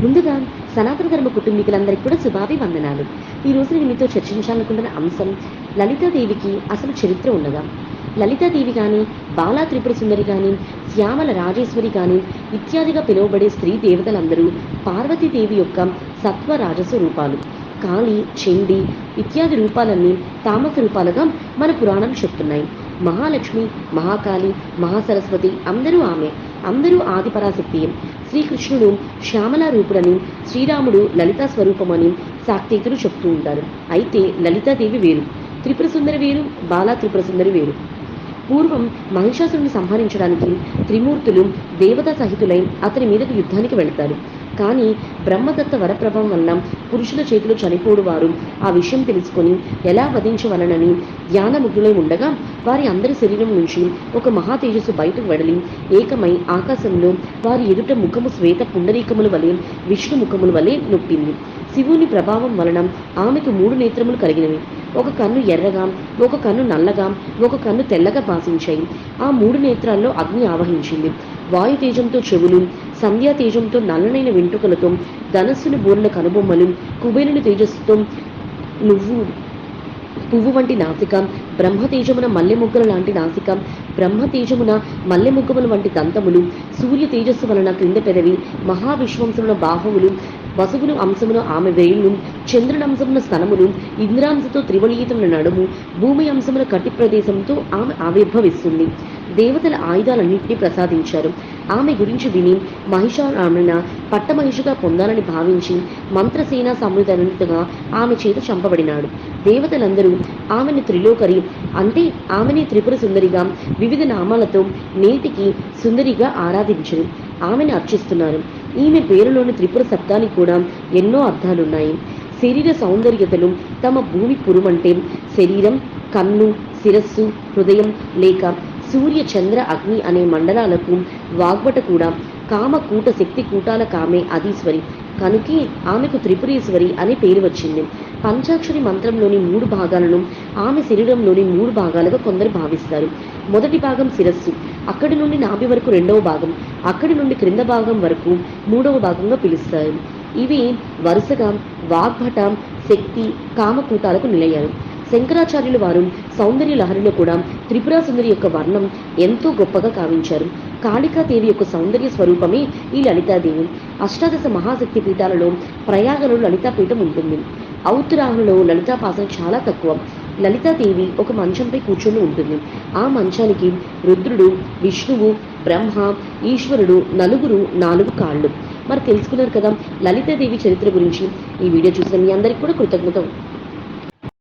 ముందుగా సనాతన ధర్మ కుటుంబీకులందరికీ కూడా శుభాభివందనాలు. ఈ రోజు నేను మీతో చర్చించాలనుకుంటున్న అంశం, లలితాదేవికి అసలు చరిత్ర ఉన్నదా? లలితాదేవి కానీ, బాలా త్రిపుర సుందరి కానీ, శ్యామల రాజేశ్వరి కానీ ఇత్యాదిగా పిలువబడే స్త్రీ దేవతలందరూ పార్వతీదేవి యొక్క సత్వ రాజస రూపాలు. కాళి, చండి ఇత్యాది రూపాలన్నీ తామస రూపాలుగా మన పురాణాలు చెప్తున్నాయి. మహాలక్ష్మి, మహాకాళి, మహాసరస్వతి అందరూ ఆదిపరాశక్తియే. శ్రీకృష్ణుడు శ్యామలా రూపుడని, శ్రీరాముడు లలితా స్వరూపమని శాక్తేయులు చెప్తూ ఉంటారు. అయితే లలితాదేవి వేరు, త్రిపుర సుందరి వేరు, బాలా త్రిపుర సుందరి వేరు. పూర్వం మహిషాసురుని సంహరించడానికి త్రిమూర్తులు దేవతా సహితులై అతని మీదకు యుద్ధానికి వెళ్తారు. కానీ బ్రహ్మదత్త వరప్రభం వలన పురుషుల చేతిలో చనిపోడు వారు ఆ విషయం తెలుసుకొని ఎలా వధించవలనని ధ్యానముగ్ధులై ఉండగా వారి అందరి శరీరం నుంచి ఒక మహా తేజస్సు బయటకు వెడలి ఏకమై ఆకాశంలో వారి ఎదుట ముఖము శ్వేత పుండరీకముల వలె, విష్ణు ముఖముల వలె నొప్పింది. శివుని ప్రభావం వలన ఆమెకు 3 నేత్రములు కలిగినవి. ఒక కన్ను ఎర్రగా, ఒక కన్ను నల్లగా, ఒక కన్ను తెల్లగా భాషించాయి. ఆ 3 నేత్రాల్లో అగ్ని ఆవహించింది. వాయు తేజంతో చెవులు, సంధ్యా తేజంతో నల్లనైన వెంట్రుకలతో, ధనస్సును బోర్ల కనుబొమ్మలు, కుబేరుని తేజస్సుతో పువ్వు వంటి నాసిక, బ్రహ్మతేజమున మల్లెముగ్గల లాంటి నాసిక, బ్రహ్మతేజమున మల్లెముగ్గముల వంటి దంతములు, సూర్య తేజస్సు వలన క్రింద పెదవి, మహావిశ్వంసమున బాహువులు, వసువును అంశమున ఆమె వేళ్లు, చంద్రుడంశమున స్తనములు, ఇంద్రాంశతో త్రివళీతమున నడుము, భూమి అంశమున కటి ప్రదేశంతో ఆమె ఆవిర్భవిస్తుంది. దేవతల ఆయుధాలన్నింటినీ ప్రసాదించారు. ఆమె గురించి విని మహిషారామణ పట్టమహిషిగా పొందాలని భావించి మంత్రసేన సమృద్ధంగా ఆమె చేత చంపబడినాడు. దేవతలందరూ ఆమెను త్రిలోకరి అంటే ఆమెని త్రిపుర సుందరిగా వివిధ నామాలతో నేటికి సుందరిగా ఆరాధించరు, ఆమెను అర్చిస్తున్నారు. ఈమె పేరులోని త్రిపుర శబ్దానికి కూడా ఎన్నో అర్థాలున్నాయి. శరీర సౌందర్యతలు తమ భూమి పురుమంటే శరీరం, కన్ను, శిరస్సు, హృదయం లేక సూర్య చంద్ర అగ్ని అనే మండలాలకు వాగ్భట కూడా కామకూట శక్తి కూటాల కామే అధీశ్వరి కనుకే ఆమెకు త్రిపురేశ్వరి అనే పేరు వచ్చింది. పంచాక్షరి మంత్రంలోని 3 భాగాలను ఆమె శరీరంలోని 3 భాగాలుగా కొందరు భావిస్తారు. మొదటి భాగం శిరస్సు, అక్కడి నుండి నాభి వరకు 2వ భాగం, అక్కడి నుండి క్రింద భాగం వరకు 3వ భాగంగా పిలుస్తారు. ఇవి వరుసగా వాగ్భట, శక్తి, కామకూటాలకు నిలయారు. శంకరాచార్యులు వారు సౌందర్య లహరిలో కూడా త్రిపురా సుందరి యొక్క వర్ణం ఎంతో గొప్పగా కావించారు. కాళికాదేవి యొక్క సౌందర్య స్వరూపమే ఈ లలితాదేవి. అష్టాదశ మహాశక్తి పీఠాలలో ప్రయాగలో లలితాపీఠం ఉంటుంది. ఔత్తరాహులలో లలితాపాసన చాలా తక్కువ. లలితాదేవి ఒక మంచంపై కూర్చొని ఉంటుంది. ఆ మంచానికి రుద్రుడు, విష్ణువు, బ్రహ్మ, ఈశ్వరుడు నలుగురు 4 కాళ్ళు. మరి తెలుసుకున్నారు కదా లలితాదేవి చరిత్ర గురించి. ఈ వీడియో చూసిన మీ అందరికీ కూడా కృతజ్ఞత.